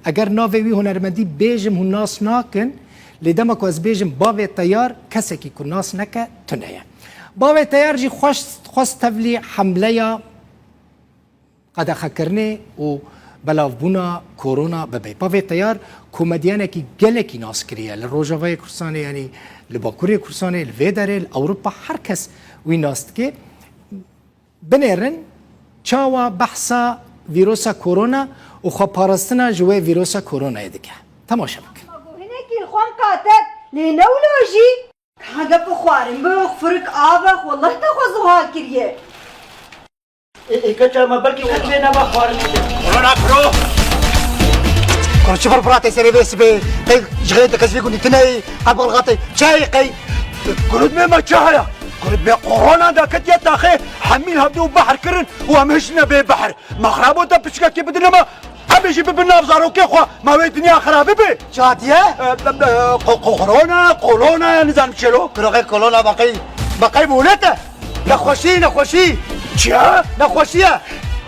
اگر ناوی وی هنرمندی بیجم هون ناس ناکن لدما کو از بیجم باوی تیار کسی که ناس نکه تنه باوی تیار جی خواست تبلی حمله یا قد خکرنه و بلاوبونا کرونا ببی باوی تیار کمدیانه که گله کی ناس کریه لروجاوی کورسانه یعنی لباکوری کورسانه لویدره اوروپا هر کس وی ناست که بنرن چاوا بحثا ویروس کرونا و خو پاراستنا جوی ویروس کرونا دیگه تماشا بکن هناك الخوان قاتل لنولوجي حاجة بخوارن بخفرك آبخ والله تخوزوها كريه كتا ما بركي كتلنا بخوارن كورونا برو كنت براتي سيري بس بي جغيت كزبي كنت تناي قبل الغطي شاي قي كنت ما تشاهيا كنت بي كورونا دا كتيا تاخي حميل هبدو بحر كرن ومشنا ببحر مخربو تا بشكا كي بدنا ما أبيجي ببنا بزارو كي خوا ما بي الدنيا خرابي بي شاتيه كورونا نظام شلو كروغي كورونا بقي بولته نخوشي تشا نخوشيه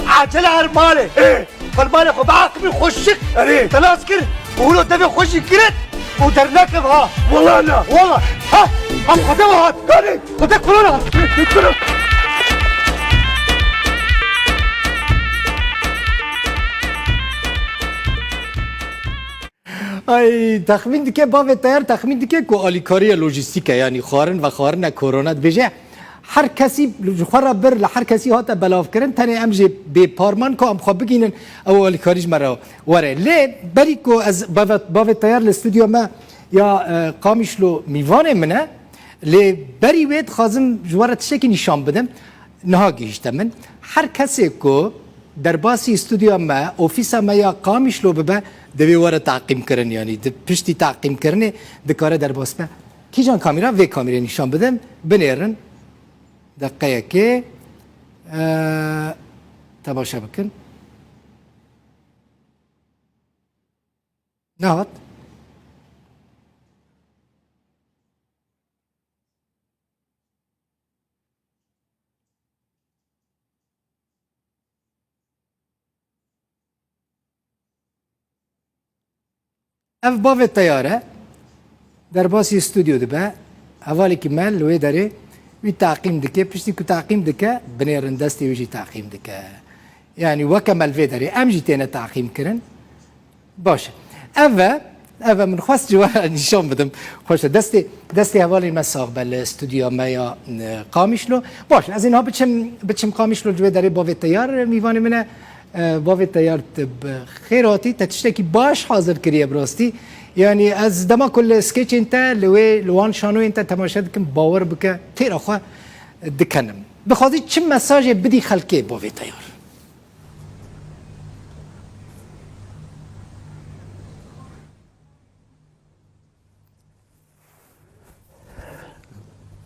عجله المالي ايه فالمالي خو بعاقبي خوشك ايه تناسكر وقولوا تبي خوشي كرت ودرناك بها والله لا والله ها هم خدمها هات كاري خدك كورونا ای تخمین دیگه باوی تیار تخمین دیگه کو آلیکاری لوجستیکه یعنی خارن کرونا بجه هر کسی خورا بر لهر کسی هات بلاف کردن تنی امجی به پارمان کو ام خواب بگینن او آلیکاریش مرا وره لی بری کو از باوی تیار الاستودیو ما یا قامیشلو میوانه منه لی بری وید خازم جواره تشکی نشان بدم نه گیشته من هر کسی کو در باسی استودیو ما اوفیس ما یا قامیشلو ببه دوی واره تعقیم کردن یعنی پشتی تعقیم کردن دکاره در باس ما کی جان کامیرا و کامیرا نشان بدم بنیرن دقیقه که تماشا بکن نهات اف باوی تیاره در باسی استودیو دبه حوالی که من لوی داره وی تعقیم دکه پشتی که تعقیم دکه بنیرن دستی ویجی تعقیم دکه یعنی وکمل وی داره امجی تینه تعقیم کرن باشه اوه من خواست جوار نشان بدم خوشه دستی حوالی ما ساق بل استودیو ما یا قامیشلو باشه از اینها بچم قامیشلو جوی داره باوی تیار میوانی منه باوی تیار خیراتی تشتکی باش حاضر کریه براستی یعنی از دما کل سکیچ انت لوان شانو انت تماشا دکم باور بکه تیر آخوا دکنم بخواهی چه مساج بدی خلقه باوی تیار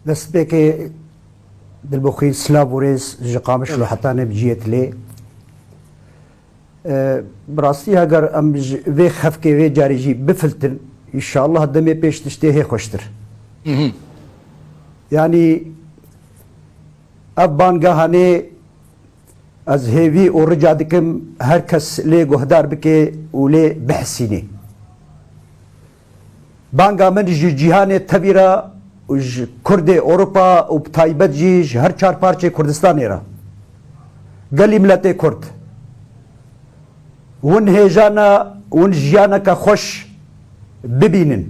بس بيكي بالبخي سلابوريز جقامش لو حتى بجيت لي براستي هاگر ام وی خفكي وی جاريجي بفلتن ان شاء الله دمي بيش تشتهي خوشتر يعني ابان گاهاني از هيوي و رجا دكم هر کس لي گهدار بكي و لي بحسيني بانگا من جهان تبيرا کرد اروپا و تایبت جیش هر چار پارچه کردستان ایرا گلی ملت کرد ون هیجانا ون جیانا که خوش ببینن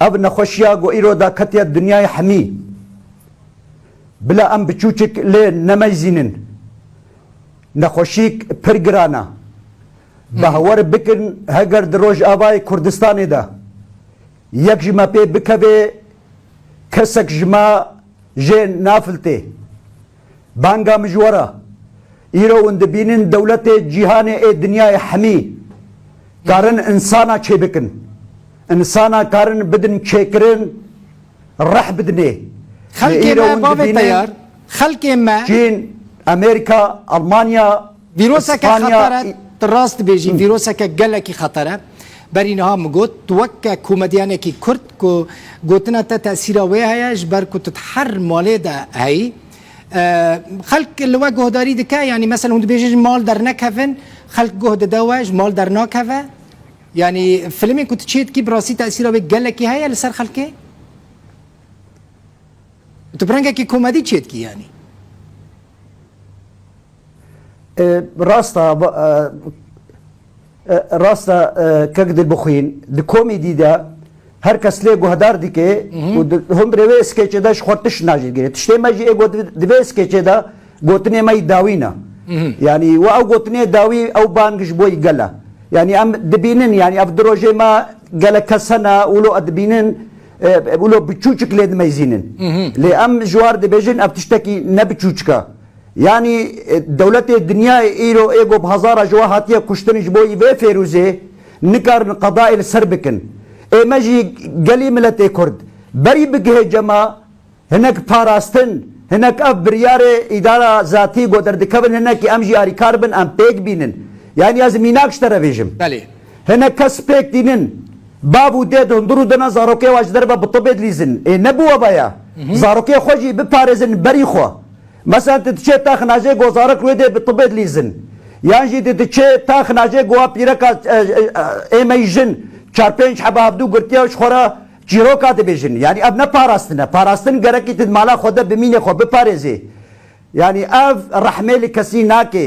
اب نخوشیا گو ایرو دا کتیا دنیای حمی بلا ام بچوچک لی نمیزینن نخوشیک پرگرانا بهور بکن هگر دروج آبای کردستانی دا یک جمع پی بکوه کسک جمع جه نافلته بانگا مجوره ایرو اند بینن دولت جهان ای دنیای حمی کارن انسانا چه بکن انسانا کارن بدن چه کرن رح بدنه خلقی ما باوی تیار خلقی ما چین امریکا المانیا ویروسا که خطره راست بیجی ویروسا که گلکی خطره بر اینها مگوت توکه کومدیانه کی کرد کو گوتنا تا تاثیر وی هیاش بر کو تحر مالی ده هی خلق الوجه داری دکه یعنی مثلا هند بیجی مال در نکفن خلق جهد دواج مال در ناكفا يعني فيلمي كنت تشيت كي براسي تأثيره بقلكي هيا لسر خلقي تبرنجا كي كوميدي تشيت كي يعني راستا كقد البخين دي كوميدي دا هر کس لی گهدار دی که هم روی اسکیچ داش خودش ناجی گیره تشتی ماجی ایگو دوی اسکیچ دا گوتنی مای داوینا يعني و او گوتنی داوی او بانگش بوی گلا يعني ام دبینن يعني اف دروجه ما گلا کسنا ولو ادبینن ولو بچوچک لید ميزينن لی ام جوار دبیجن اف تشتکی نبچوچکا يعني دولت الدنيا ايرو ايگو بهزار جوا هاتيه کشتنش بوی و فیروزه نکار قضاء السربكن مجي قلي ملتي كرد بري بقه جما هناك باراستن هناك اف برياري اداره ذاتي قدر دكبن هناك امجي اري كاربن ام بيك بينن يعني لازم يناقش ترى بيجم هناك كس بيك دينن بابو ديد هندرو دنا زاروكي واش دربه بطبيد ليزن نبوه بايا زاروكي خوجي ببارزن بري خو مثلا تتشي تاخ ناجي غوزارك ويدي بطبيد ليزن يعني تتشي تاخ ناجي غوا بيركا ايميجن چار پنج حبه هفدو گرتیاش خورا جیروکا دبیجن یعنی اب نه پاراستن گرکی تد مالا خدا بمینه خو بپارزه یعنی اف رحمه لکسی ناکه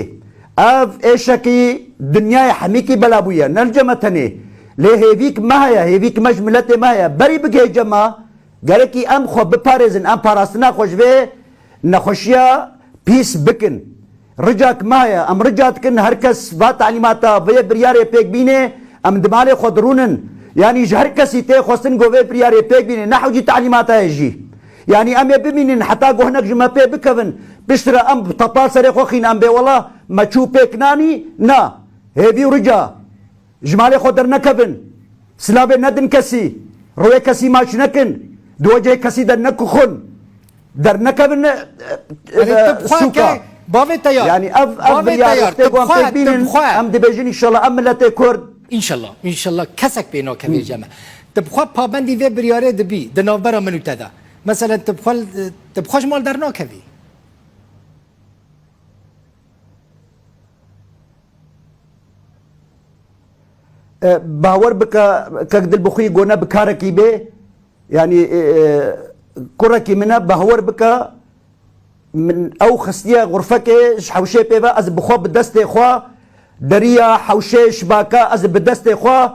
اف ایشکی دنیای حمیکی بلا بویا نرجمتنی لی هیویک ماهیا هیویک مجملت ماهیا بری بگه جما گرکی ام خو بپارزن ام پاراستنا خوشوه نخوشیا پیس بکن رجاک ماهیا ام رجات کن هر کس با تعلیماتا و بریاره پیک بینه ام دمالي خضرونن يعني جهر كسي تي خوستن جوفي برياري بيك بين نحوجي تعليماتها يجي يعني ام يبمين حتى جو هناك جما بي بكفن بشترى ام تطال سري خوخين ام بي والله ما تشو بيك ناني نا هيبي ورجا جمالي خضر نكفن سلابي ندن كسي روي كسي ماش نكن دوجه كسي در نكخن در نكفن سوكا بافي تيار يعني اف برياري تيغو ام بيك بين ام دبيجين ان شاء الله ام ملتي كرد ان شاء الله كسك بينو كبير جمع تبخوا بابندي في برياري دبي دنوبرا منو تدا مثلا تبخوش مال درنا كبي باور بك كقدل بخوي قونا بكاركي بي يعني كركي منا باور بك من او خستيا غرفك حوشي بيبا از بخوا بدست خوا دريا حوشي شباكا از بدست خوا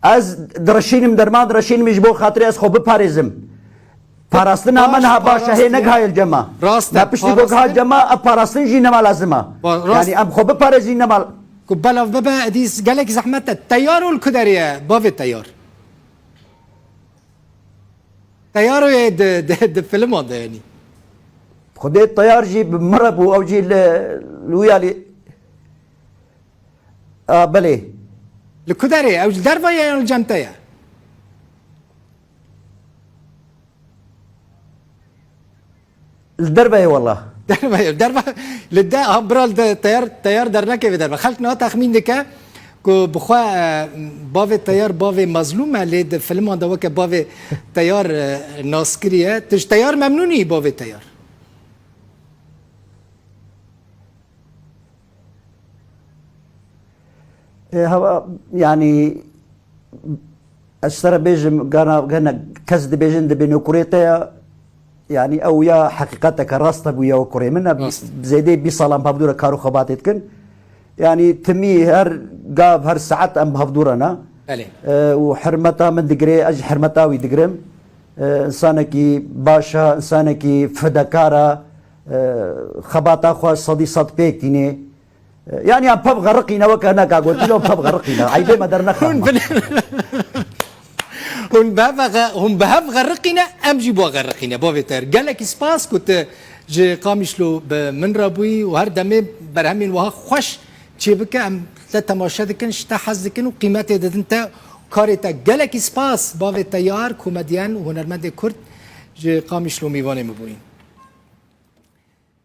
از درشينم درمان درشينم يجبو خاطري از خو بباريزم پاراستنا منها باشا هي نگهاي الجما لا بشتي بوغها جما پاراستن جي نما لازمه يعني ام خو بباريزين نما كبلا بابا اديس قالك زحمت التيار والكدريه بافي التيار تيارو د فيلم هذا يعني خدي الطيار جي بمربو او جي الويالي بلي الكدري او الدربه يا الجنتيه الدربه والله دربه للدا برال التيار درنا كيف دربه خلقنا تخمين دكا كو بخوا بافي التيار بافي مظلومه ليد فيلم هذا وك بافي تيار ناسكريه تش تيار ممنوني بافي التيار يعني اشترى بيجم قانا كزد بيجن دبنو كوريتا يعني او يا حقيقتك راستب ويا وكوري منا زيدي بيصلام بابدورا كارو خباتت كن يعني تمي هر قاب هر ساعات ام بهفدورنا وحرمتا من دقري اج حرمتا وي دقرم انسانكي باشا انسانكي فدكارا خباتا خو صدي صد بيك تيني يعني ام باب غرقينا وكانا قلت له باب غرقينا عيبي ما درنا هم بهف غرقينا ام جيبوا غرقينا بوفيتر قال لك سباس كنت جي قامش له من ربوي وهر دمي برهمين وها خوش تشيبك ام تماشا دكن شتا حظ دكن وقيمته انت كاريتا قال لك سباس بوفيتر كوميديان وهنرمند كرد جي قامش له ميواني مبوين